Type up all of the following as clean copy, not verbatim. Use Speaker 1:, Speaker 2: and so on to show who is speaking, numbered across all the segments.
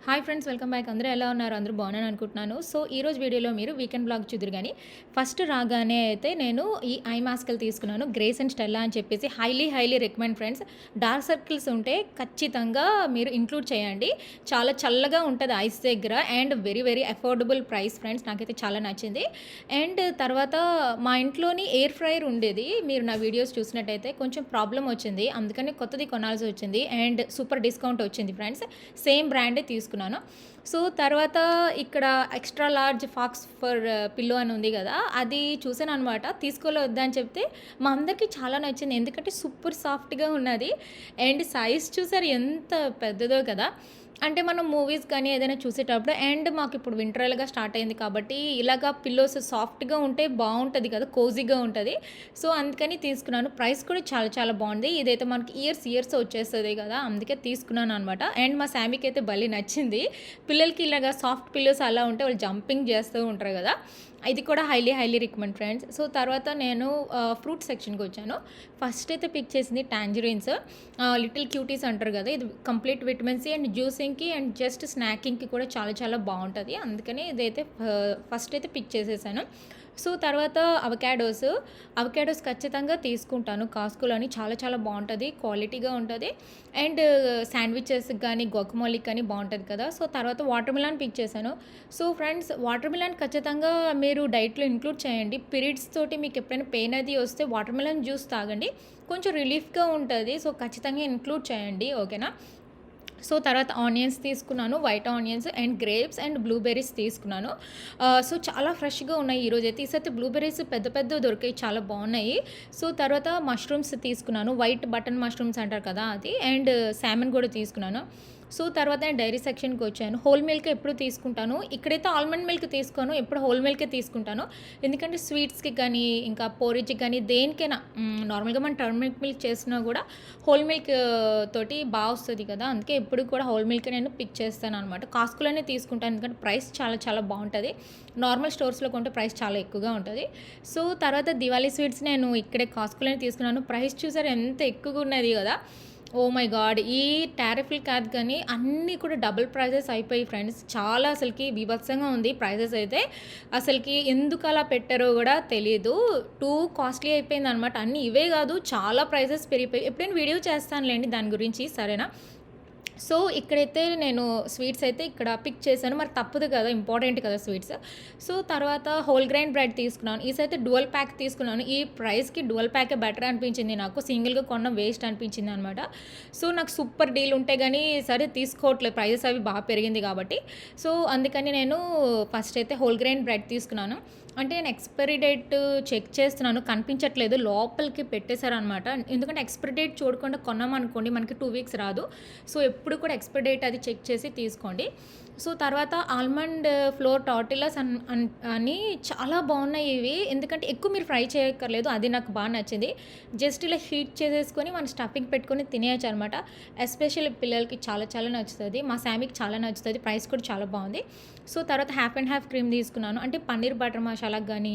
Speaker 1: Hi friends, welcome back. అందరూ ఎలా ఉన్నారు? అందరూ బాగున్నాను అనుకుంటున్నాను. సో ఈరోజు వీడియోలో మీరు వీకెండ్ బ్లాగ్ చూదురు కానీ ఫస్ట్ రాగానే అయితే నేను ఈ ఐ మాస్కులు తీసుకున్నాను. గ్రేస్ అండ్ స్టెల్లా అని చెప్పేసి highly recommend friends. Dark circles ఉంటే ఖచ్చితంగా మీరు ఇంక్లూడ్ చేయండి. చాలా చల్లగా ఉంటుంది ఐస్ దగ్గర and very affordable price friends. నాకైతే చాలా నచ్చింది. అండ్ తర్వాత మా ఇంట్లోని ఎయిర్ ఫ్రైయర్ ఉండేది. మీరు నా వీడియోస్ చూసినట్టయితే కొంచెం ప్రాబ్లం వచ్చింది, అందుకని కొత్తది కొనాల్సి వచ్చింది అండ్ సూపర్ డిస్కౌంట్ వచ్చింది ఫ్రెండ్స్. సేమ్ బ్రాండే తీసుకున్నాను. సో తర్వాత ఇక్కడ extra large faux fur pillow అని ఉంది కదా, అది చూసాను అనమాట. తీసుకోవద్దా అని చెప్తే మా అందరికీ చాలా నచ్చింది, ఎందుకంటే సూపర్ సాఫ్ట్గా ఉన్నది అండ్ సైజ్ చూసారు ఎంత పెద్దదో కదా. అంటే మనం మూవీస్ కానీ ఏదైనా చూసేటప్పుడు అండ్ మాకు ఇప్పుడు వింటర్గా స్టార్ట్ అయింది కాబట్టి ఇలాగా పిల్లోస్ సాఫ్ట్గా ఉంటే బాగుంటుంది కదా, కోజీగా ఉంటుంది. సో అందుకని తీసుకున్నాను. ప్రైస్ కూడా చాలా బాగుంది. ఇదైతే మనకి ఇయర్స్ వచ్చేస్తుంది కదా, అందుకే తీసుకున్నాను అనమాట. అండ్ మా శామీకి అయితే భలే నచ్చింది. పిల్లలకి ఇలాగా సాఫ్ట్ పిల్లోస్ అలా ఉంటే వాళ్ళు జంపింగ్ చేస్తూ ఉంటారు కదా, ఇది కూడా హైలీ రికమెండ్ ఫ్రెండ్స్. సో తర్వాత నేను ఫ్రూట్ సెక్షన్కి వచ్చాను. ఫస్ట్ అయితే పిక్ చేసింది టాంజరీన్స్. లిటిల్ క్యూటీస్ అంటారు కదా, ఇది కంప్లీట్ విటమిన్ సి అండ్ జ్యూసింగ్కి అండ్ జస్ట్ స్నాకింగ్కి కూడా చాలా బాగుంటుంది. అందుకని ఇదైతే ఫస్ట్ అయితే పిక్ చేసేసాను. సో తర్వాత అవకాడోస్ ఖచ్చితంగా తీసుకుంటాను. కాస్కోలోని చాలా బాగుంటుంది, క్వాలిటీగా ఉంటుంది అండ్ శాండ్విచెస్కి కానీ గొకమోలికి కానీ బాగుంటుంది కదా. సో తర్వాత వాటర్ మిలాన్ పిక్ చేశాను. సో ఫ్రెండ్స్, వాటర్ మిలాన్ ఖచ్చితంగా మీరు డైట్లో ఇంక్లూడ్ చేయండి. పీరియడ్స్ తోటి మీకు ఎప్పుడైనా పెయిన్ అది వస్తే వాటర్ మిలాన్ జ్యూస్ తాగండి, కొంచెం రిలీఫ్గా ఉంటుంది. సో ఖచ్చితంగా ఇంక్లూడ్ చేయండి, ఓకేనా. సో తర్వాత ఆనియన్స్ తీసుకున్నాను, white onions and grapes and blueberries తీసుకున్నాను. సో చాలా ఫ్రెష్గా ఉన్నాయి ఈరోజు అయితే. ఈసారి బ్లూబెర్రీస్ పెద్ద దొరికాయి, చాలా బాగున్నాయి. సో తర్వాత మష్రూమ్స్ తీసుకున్నాను, వైట్ బటన్ మష్రూమ్స్ అంటారు కదా అది, అండ్ శామన్ కూడా తీసుకున్నాను. సో తర్వాత నేను డైరీ సెక్షన్కి వచ్చాను. హోల్ మిల్క్ ఎప్పుడు తీసుకుంటాను, ఇక్కడైతే ఆల్మండ్ మిల్క్ తీసుకోను, ఎప్పుడు హోల్ మిల్కే తీసుకుంటాను. ఎందుకంటే స్వీట్స్కి కానీ ఇంకా పోరిజ్కి కానీ దేనికైనా నార్మల్గా మనం టర్మరిక్ మిల్క్ చేసినా కూడా హోల్ మిల్క్ తోటి బాగా వస్తుంది కదా, అందుకే ఎప్పుడు కూడా హోల్ మిల్క్ నేను పిక్ చేస్తాను అనమాట. కాస్కోలోనే తీసుకుంటాను, ఎందుకంటే ప్రైస్ చాలా బాగుంటుంది. నార్మల్ స్టోర్స్లో కొంటే ప్రైస్ చాలా ఎక్కువగా ఉంటుంది. సో తర్వాత దివాళీ స్వీట్స్ నేను ఇక్కడే కాస్కోలోనే తీసుకున్నాను. ప్రైస్ చూసారు ఎంత ఎక్కువగా ఉన్నది కదా, ఓ మై గాడ్. ఈ టారిఫ్లు కాదు కానీ అన్నీ కూడా డబుల్ ప్రైజెస్ అయిపోయి ఫ్రెండ్స్. చాలా అసలుకి బీభత్సంగా ఉంది ప్రైజెస్ అయితే. అసలుకి ఎందుకు అలా పెట్టారో కూడా తెలియదు, టూ కాస్ట్లీ అయిపోయింది అనమాట. అన్నీ ఇవే కాదు, చాలా ప్రైజెస్ పెరిగిపోయి. ఎప్పుడైనా వీడియో చేస్తానులేండి దాని గురించి, సరేనా. సో ఇక్కడైతే నేను స్వీట్స్ అయితే ఇక్కడ పిక్ చేశాను, మరి తప్పదు కదా, ఇంపార్టెంట్ కదా స్వీట్స్. సో తర్వాత హోల్ గ్రైన్ బ్రెడ్ తీసుకున్నాను. ఈసైతే డ్యువల్ ప్యాక్ తీసుకున్నాను. ఈ ప్రైస్కి డ్యువల్ ప్యాకే బెటర్ అనిపించింది నాకు, సింగిల్గా కొనడం వేస్ట్ అనిపించింది అనమాట. సో నాకు సూపర్ డీల్ ఉంటే కానీ సరే తీసుకోవట్లేదు, ప్రైజెస్ అవి బాగా పెరిగింది కాబట్టి. సో అందుకని నేను ఫస్ట్ అయితే హోల్ గ్రైన్ బ్రెడ్ తీసుకున్నాను. అంటే నేను ఎక్స్పైరీ డేట్ చెక్ చేస్తున్నాను, కనిపించట్లేదు, లోపలికి పెట్టేశారనమాట. ఎందుకంటే ఎక్స్పైరీ డేట్ చూడకుండా కొన్నామనుకోండి మనకి 2 వీక్స్ రాదు. సో ఎప్పుడు కూడా ఎక్స్పైరీ డేట్ అది చెక్ చేసి తీసుకోండి. సో తర్వాత ఆల్మండ్ ఫ్లోర్ టార్టిలాస్ అని చాలా బాగున్నాయి ఇవి, ఎందుకంటే ఎక్కువ మీరు ఫ్రై చేయక్కర్లేదు, అది నాకు బాగా నచ్చింది. జస్ట్ ఇలా హీట్ చేసేసుకొని మన స్టఫింగ్ పెట్టుకొని తినేయచ్చు అనమాట. ఎస్పెషల్లీ పిల్లలకి చాలా నచ్చుతుంది, మా శామీకి చాలా నచ్చుతుంది. ప్రైస్ కూడా చాలా బాగుంది. సో తర్వాత హాఫ్ అండ్ హాఫ్ క్రీమ్ తీసుకున్నాను. అంటే పన్నీర్ బటర్ మసాలాకి కానీ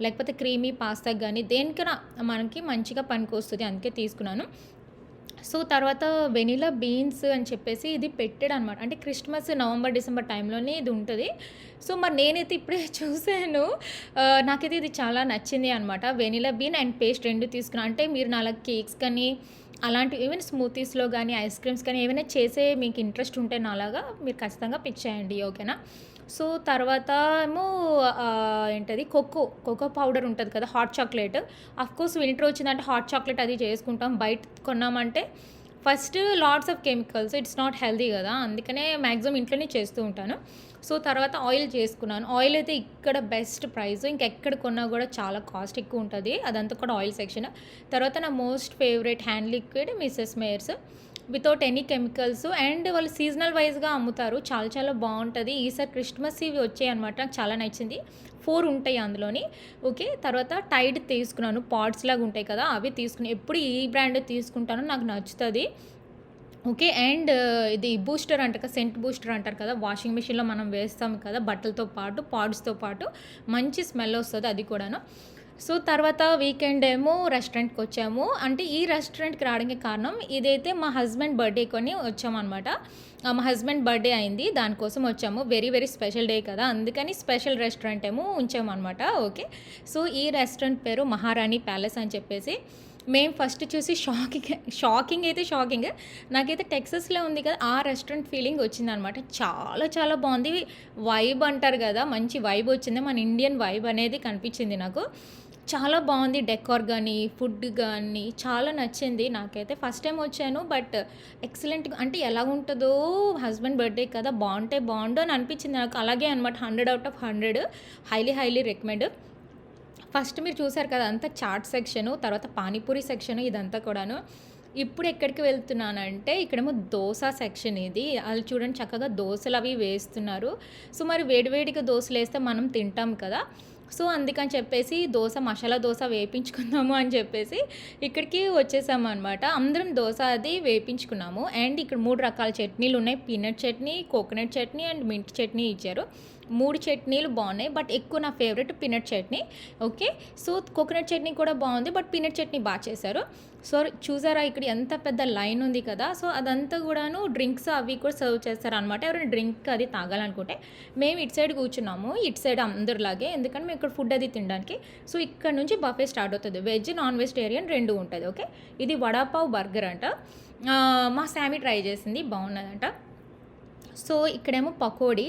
Speaker 1: లేకపోతే క్రీమీ పాస్తాకి కానీ దేనికైనా మనకి మంచిగా పనికొస్తుంది, అందుకే తీసుకున్నాను. సో తర్వాత వెనిలా బీన్స్ అని చెప్పేసి ఇది పెట్టాడు అనమాట. అంటే క్రిస్మస్ నవంబర్ డిసెంబర్ టైంలోనే ఇది ఉంటుంది. సో మరి నేనైతే ఇప్పుడే చూశాను, నాకైతే ఇది చాలా నచ్చింది అనమాట. వెనిలా బీన్ అండ్ పేస్ట్ రెండు తీసుకున్నాను. అంటే మీరు నాలా కేక్స్ కానీ అలాంటివి ఈవెన్ స్మూతీస్లో కానీ ఐస్ క్రీమ్స్ కానీ ఏమైనా చేసే మీకు ఇంట్రెస్ట్ ఉంటే నాలాగా మీరు ఖచ్చితంగా పిక్ చేయండి, ఓకేనా. సో తర్వాత ఏమో ఏంటది కోకో పౌడర్ ఉంటుంది కదా, హాట్ చాక్లెట్. అఫ్కోర్స్ వింటర్ వచ్చిందంటే హాట్ చాక్లెట్ అది చేసుకుంటాం. బయట కొన్నామంటే first lots of chemicals, it's not healthy కదా, అందుకనే మ్యాక్సిమం ఇంట్లోనే చేస్తూ ఉంటాను. సో తర్వాత ఆయిల్ చేసుకున్నాను. ఆయిల్ అయితే ఇక్కడ బెస్ట్ ప్రైస్, ఇంకెక్కడ కొన్నా కూడా చాలా కాస్ట్ ఎక్కువ ఉంటుంది, అదంతా కూడా ఆయిల్ సెక్షన్. తర్వాత నా most favourite hand liquid Mrs Meyers, without any chemicals and వాళ్ళు సీజనల్ వైజ్గా అమ్ముతారు, చాలా బాగుంటుంది. ఈసారి క్రిస్మస్ ఇవి వచ్చాయి అనమాట, నాకు చాలా నచ్చింది. 4 ఉంటాయి అందులోని, ఓకే. తర్వాత టైడ్ తీసుకున్నాను, పాడ్స్ లాగా ఉంటాయి కదా అవి తీసుకుని, ఎప్పుడు ఈ బ్రాండ్ తీసుకుంటాను, నాకు నచ్చుతుంది, ఓకే. అండ్ ఇది బూస్టర్ అంట కదా, సెంట్ బూస్టర్ అంటారు కదా, వాషింగ్ మిషన్లో మనం వేస్తాం కదా బట్టలతో పాటు పాడ్స్తో పాటు, మంచి స్మెల్ వస్తుంది అది కూడాను. సో తర్వాత వీకెండ్ ఏమో రెస్టారెంట్‌కొచ్చాము. అంటే ఈ రెస్టారెంట్‌కి రావడానికి కారణం ఇదైతే మా హస్బెండ్ బర్త్‌డేకని వచ్చామనమాట. మా హస్బెండ్ బర్త్‌డే అయింది. దానికోసం వచ్చాము. వెరీ వెరీ స్పెషల్ డే కదా! అందుకని స్పెషల్ రెస్టారెంట్ ఏమో ఉంచామనమాట. ఓకే. సో ఈ రెస్టారెంట్ పేరు మహారాణి ప్యాలెస్ అని చెప్పేసి. మేము ఫస్ట్ చూసి షాకింగ్ అయితే షాకింగ్. నాకైతే టెక్సస్‌లో ఉంది కదా! ఆ రెస్టారెంట్ ఫీలింగ్ వచ్చిందనమాట. చాలా చాలా బావుంది. వైబ్ అంటారు కదా! మంచి వైబ్ వచ్చింది. మన ఇండియన్ వైబ్ అనేది కనిపించింది నాకు. చాలా బాగుంది. డెకార్ గానీ, ఫుడ్ గానీ చాలా నచ్చింది నాకైతే. ఫస్ట్ టైమ్ వచ్చాను. బట్ ఎక్సలెంట్‌గా అంటే ఎలా ఉంటదో హస్బెండ్ బర్త్‌డే కదా! బావుంటే బావుండు అని అనిపించింది నాకు. అలాగే అనమాట. 100 out of 100 highly recommend. First మీరు చూసారు కదా! అంతా చాట్ సెక్షను, తర్వాత పానీపూరి సెక్షను ఇదంతా కూడాను. ఇప్పుడు ఎక్కడికి వెళ్తున్నానంటే ఇక్కడేమో దోస సెక్షన్ ఇది. అది చూడండి చక్కగా దోసలవి వేస్తున్నారు. సో, మరి వేడి వేడిగా దోసలేస్తే మనం తింటాం కదా! సో, అందుకని చెప్పేసి మసాలా దోస వేపించుకుందాము అని చెప్పేసి ఇక్కడికి వచ్చేసామనమాట. అందరం దోస అది వేపించుకున్నాము. అండ్ ఇక్కడ 3 రకాల చట్నీలున్నాయి. Peanut chutney, coconut chutney and mint chutney ఇచ్చారు. 3 చట్నీలు బాగున్నాయి. బట్ ఎక్కువ నా favourite peanut chutney. Okay. So, coconut chutney కూడా బాగుంది. బట్ పీనట్ చట్నీ బాగా చేశారు. సో, చూసారా ఇక్కడ ఎంత పెద్ద లైన్ ఉంది కదా! సో, అదంతా కూడాను డ్రింక్స్ అవి కూడా సర్వ్ చేస్తారనమాట. ఎవరైనా డ్రింక్ అది తాగాలనుకుంటే. మేము ఇటు సైడ్ కూర్చున్నాము. ఇటు సైడ్ అందరిలాగే. ఎందుకంటే మేము ఇక్కడ ఫుడ్ అది తినడానికి. సో, ఇక్కడ నుంచి బఫే స్టార్ట్ అవుతుంది. వెజ్, నాన్ వెజిటేరియన్ 2 ఉంటుంది. ఓకే. ఇది వడాపావ్ బర్గర్ అంట. మా శామీ ట్రై చేసింది. బాగున్నదంట. సో, ఇక్కడేమో పకోడీ.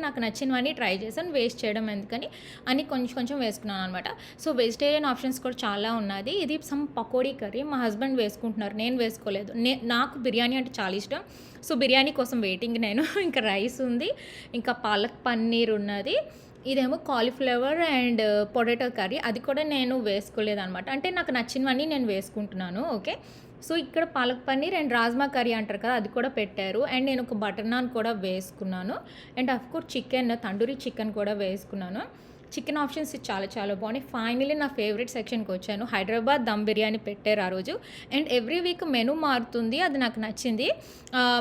Speaker 1: నాకు నచ్చినవన్నీ ట్రై చేశాను. వేస్ట్ చేయడం ఎందుకని అని కొంచెం వేసుకున్నాను అనమాట. సో, వెజిటేరియన్ ఆప్షన్స్ కూడా చాలా ఉన్నది. ఇది సమ్ పకోడీ కర్రీ. మా హస్బెండ్ వేసుకుంటున్నారు. నేను వేసుకోలేదు. నాకు బిర్యానీ అంటే చాలా ఇష్టం. సో, బిర్యానీ కోసం వెయిటింగ్ నేను. ఇంకా రైస్ ఉంది. ఇంకా పాలక్ పన్నీర్ ఉన్నది. ఇదేమో కాలీఫ్లవర్ అండ్ పొటాటో కర్రీ. అది కూడా నేను వేసుకోలేదనమాట. అంటే నాకు నచ్చినవన్నీ నేను వేసుకుంటున్నాను. ఓకే. సో, ఇక్కడ పాలక్ పన్నీర్ అండ్ రాజ్మా కర్రీ అంటారు కదా! అది కూడా పెట్టారు. అండ్ నేను ఒక బటర్ నాన్ కూడా వేసుకున్నాను. అండ్ ఆఫ్‌కోర్స్ తందూరి చికెన్ కూడా వేసుకున్నాను. చికెన్ ఆప్షన్స్ చాలా చాలా బాగున్నాయి. ఫైనల్లీ నా ఫేవరెట్ సెక్షన్‌కి వచ్చాను. హైదరాబాద్ దమ్ బిర్యానీ పెట్టారు ఆ రోజు. అండ్ ఎవ్రీ వీక్ మెనూ మారుతుంది. అది నాకు నచ్చింది.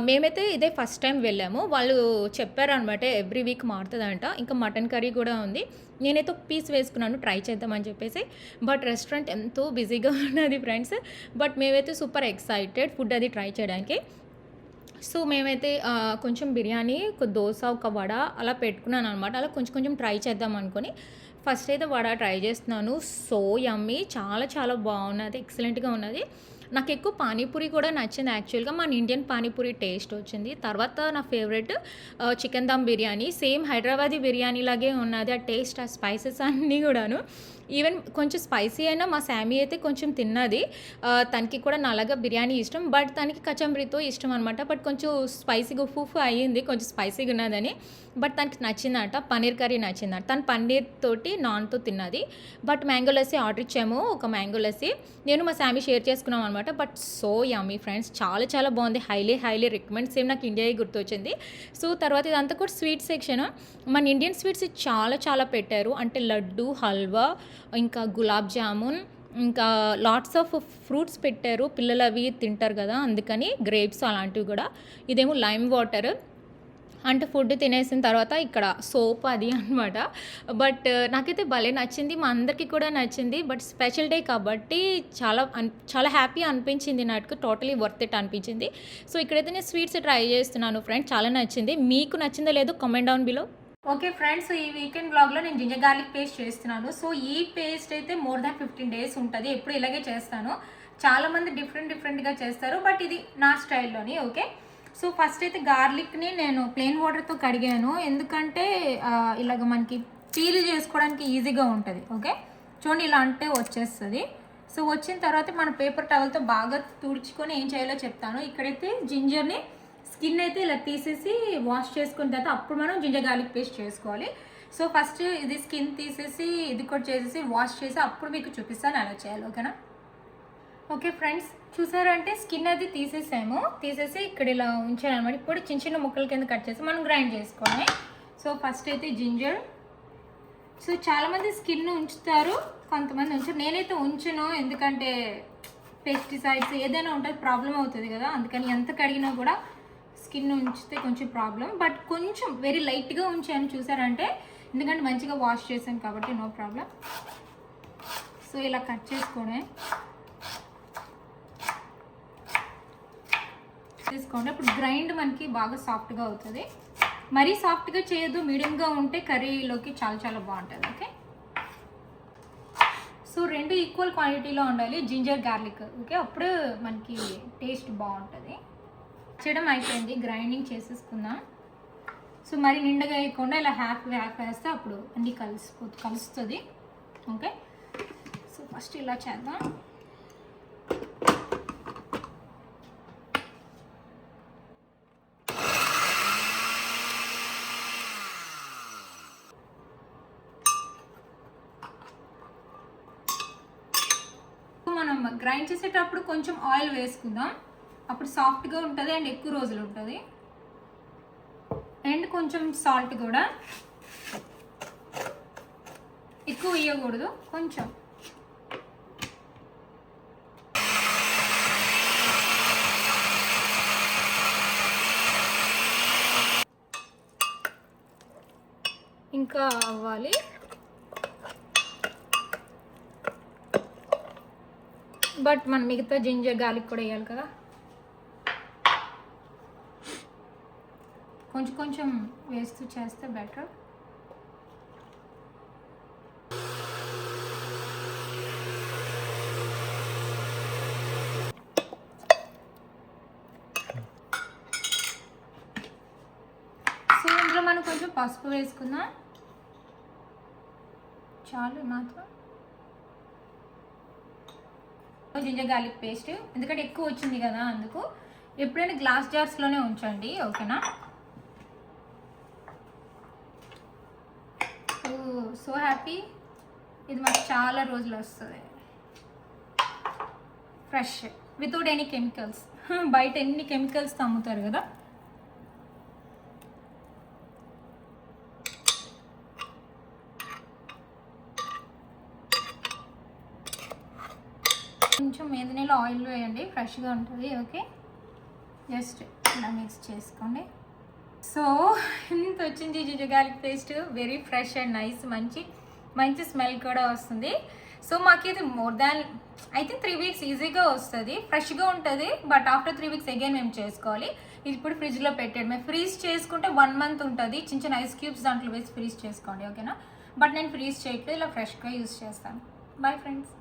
Speaker 1: మేమైతే ఇదే ఫస్ట్ టైం వెళ్ళాము. వాళ్ళు చెప్పారనమాట ఎవ్రీ వీక్ మారుతుందంట. ఇంకా మటన్ కర్రీ కూడా ఉంది. నేనైతే ఒక పీస్ వేసుకున్నాను ట్రై చేద్దామని చెప్పేసి. బట్ రెస్టారెంట్ ఎంతో బిజీగా ఉన్నది ఫ్రెండ్స్. బట్ మేమైతే సూపర్ ఎక్సైటెడ్ ఫుడ్ అది ట్రై చేయడానికి. సో, మేమైతే కొంచెం బిర్యానీ, ఒక దోస, ఒక వడ అలా పెట్టుకున్నాను అనమాట. అలా కొంచెం ట్రై చేద్దాం అనుకోని ఫస్ట్ అయితే వడ ట్రై చేస్తున్నాను. So yummy. చాలా చాలా బాగున్నది. ఎక్సలెంట్‌గా ఉన్నది. నాకు ఎక్కువ పానీపూరి కూడా నచ్చింది యాక్చువల్‌గా. మన ఇండియన్ పానీపూరి టేస్ట్ వచ్చింది. తర్వాత నా favourite chicken dum biryani. Same Hyderabadi biryani లాగే ఉన్నది. ఆ టేస్ట్, ఆ స్పైసెస్ అన్నీ కూడాను. ఈవెన్ కొంచెం స్పైసీ అయినా మా శామీ అయితే కొంచెం తిన్నది. తనకి కూడా నాలాగా బిర్యానీ ఇష్టం. బట్ తనకి కచంబరితో ఇష్టం అనమాట. బట్ కొంచెం స్పైసీగా ఉఫ్ అయ్యింది. కొంచెం స్పైసీగా ఉన్నదని. బట్ తనకి నచ్చిందంట. పన్నీర్ కర్రీ నచ్చిందంట. తను పన్నీర్ తోటి నాన్‌తో తిన్నది. బట్ మ్యాంగో లస్సీ ఆర్డర్ ఇచ్చాము. ఒక మ్యాంగో లస్సీ. నేను మా శామీ షేర్ చేసుకున్నాం అనమాట. But so yummy friends. చాలా చాలా బాగుంది. Highly recommend. సేమ్ నాకు ఇండియాయే గుర్తొచ్చింది. సో, తర్వాత ఇదంతా కూడా స్వీట్ సెక్షన్. మన ఇండియన్ స్వీట్స్ చాలా చాలా పెట్టారు. అంటే లడ్డు, హల్వా, ఇంకా గులాబ్ జామున్, ఇంకా లాట్స్ ఆఫ్ ఫ్రూట్స్ పెట్టారు. పిల్లలు అవి తింటారు కదా! అందుకని గ్రేప్స్ అలాంటివి కూడా. ఇదేమో లైమ్ వాటర్. అంటే ఫుడ్ తినేసిన తర్వాత ఇక్కడ సోప్ అది అనమాట. బట్ నాకైతే భలే నచ్చింది. మా అందరికీ కూడా నచ్చింది. బట్ స్పెషల్ డే కాబట్టి చాలా హ్యాపీ అనిపించింది నాకు. టోటలీ వర్త్ ఇట్ అనిపించింది. సో, ఇక్కడైతే నేను స్వీట్స్ ట్రై చేస్తున్నాను ఫ్రెండ్స్. చాలా నచ్చింది. మీకు నచ్చిందో లేదో comment down below. Okay friends, ఈ వీకెండ్ వ్లాగ్లో నేను జింజర్ గార్లిక్ పేస్ట్ చేస్తున్నాను. సో, ఈ పేస్ట్ అయితే మోర్ దాన్ 15 డేస్ ఉంటుంది. ఎప్పుడు ఇలాగే చేస్తాను. చాలామంది డిఫరెంట్గా చేస్తారు. బట్ ఇది నా స్టైల్లోని. ఓకే. సో, ఫస్ట్ అయితే గార్లిక్ని నేను ప్లెయిన్ వాటర్తో కడిగాను. ఎందుకంటే ఇలాగ మనకి పీల్ చేసుకోవడానికి ఈజీగా ఉంటుంది. ఓకే. చూడండి ఇలా అంటే వచ్చేస్తుంది. సో, వచ్చిన తర్వాత మన పేపర్ టవల్తో బాగా తుడుచుకొని ఏం చేయాలో చెప్తాను. ఇక్కడైతే జింజర్ని స్కిన్ అయితే ఇలా తీసేసి వాష్ చేసుకున్న తర్వాత అప్పుడు మనం జింజర్ గార్లిక్ పేస్ట్ చేసుకోవాలి. సో, ఫస్ట్ ఇది స్కిన్ తీసేసి ఇది కూడా చేసేసి వాష్ చేసి అప్పుడు మీకు చూపిస్తాను ఎలా చేయాలి. ఓకేనా. ఓకే ఫ్రెండ్స్, చూసారంటే స్కిన్ అది తీసేసి ఇక్కడ ఇలా ఉంచాను అనమాట. ఇప్పుడు చిన్న ముక్కల కింద కట్ చేసి మనం గ్రైండ్ చేసుకోవాలి. సో, ఫస్ట్ అయితే జింజర్. సో, చాలామంది స్కిన్ ఉంచుతారు, కొంతమంది ఉంచారు. నేనైతే ఉంచను. ఎందుకంటే పెస్టిసైడ్స్ ఏదైనా ఉంటుంది, ప్రాబ్లం అవుతుంది కదా. అందుకని ఎంత కడిగినా కూడా స్కిన్ ఉంచితే కొంచెం ప్రాబ్లం. బట్ కొంచెం వెరీ లైట్గా ఉంచాను చూసారంటే. ఎందుకంటే మంచిగా వాష్ చేశాను కాబట్టి నో ప్రాబ్లం. సో ఇలా కట్ చేసుకోండి. ఇప్పుడు గ్రైండ్ మనకి బాగా సాఫ్ట్గా అవుతుంది. మరీ సాఫ్ట్గా చేయొద్దు, మీడియంగా ఉంటే కర్రీలోకి చాలా చాలా బాగుంటుంది. ఓకే, సో 2 ఈక్వల్ క్వాంటిటీలో ఉండాలి జింజర్ గార్లిక్. ఓకే, అప్పుడు మనకి టేస్ట్ బాగుంటుంది. చేయడం అయిపోయింది, గ్రైండింగ్ చేసేసుకుందాం. సో మరి నిండుగా వేయకుండా ఇలా హ్యాఫ్ వేస్తే అప్పుడు అన్నీ కలుస్తుంది. ఓకే, సో ఫస్ట్ ఇలా చేద్దాం. మనం గ్రైండ్ చేసేటప్పుడు కొంచెం ఆయిల్ వేసుకుందాం, అప్పుడు సాఫ్ట్గా ఉంటుంది అండ్ ఎక్కువ రోజులు ఉంటుంది. అండ్ కొంచెం సాల్ట్ కూడా ఎక్కువ వేయకూడదు, కొంచెం. ఇంకా అవ్వాలి. బట్ మనం మిగతా జింజర్ గార్లిక్ కూడా వేయాలి కదా, కొంచెం కొంచెం వేస్తూ చేస్తే బెటర్. సో ఇందులో మనం కొంచెం పసుపు వేసుకుందాం, చాలు మాత్రం. జింజర్ గార్లిక్ పేస్ట్ ఎందుకంటే ఎక్కువ వచ్చింది కదా, అందుకు. ఎప్పుడైనా గ్లాస్ జార్స్లోనే ఉంచండి, ఓకేనా. సో హ్యాపీ, ఇది మాకు చాలా రోజులు వస్తుంది, ఫ్రెష్, వితౌట్ ఎనీ కెమికల్స్. బయట ఎన్ని కెమికల్స్ అమ్ముతారు కదా. కొంచెం ఏదైనా ఆయిల్ వేయండి, ఫ్రెష్గా ఉంటుంది. ఓకే, జస్ట్ ఇలా మిక్స్ చేసుకోండి. సో ఇంత వచ్చింది ginger garlic paste, very fresh and nice, మంచి స్మెల్ కూడా వస్తుంది. సో మాకు ఇది more than I think 3 weeks ఈజీగా వస్తుంది, ఫ్రెష్గా ఉంటుంది. బట్ ఆఫ్టర్ 3 వీక్స్ అగైన్ మేము చేసుకోవాలి. ఇది ఇప్పుడు ఫ్రిడ్జ్లో పెట్టాడు, మేము ఫ్రీజ్ చేసుకుంటే 1 మంత్ ఉంటుంది. చిన్న ఐస్ క్యూబ్స్ దాంట్లో వేసి ఫ్రీజ్ చేసుకోండి, ఓకేనా. బట్ నేను ఫ్రీజ్ చేయట్లేదు, ఇలా ఫ్రెష్గా యూస్ చేస్తాను. Bye friends.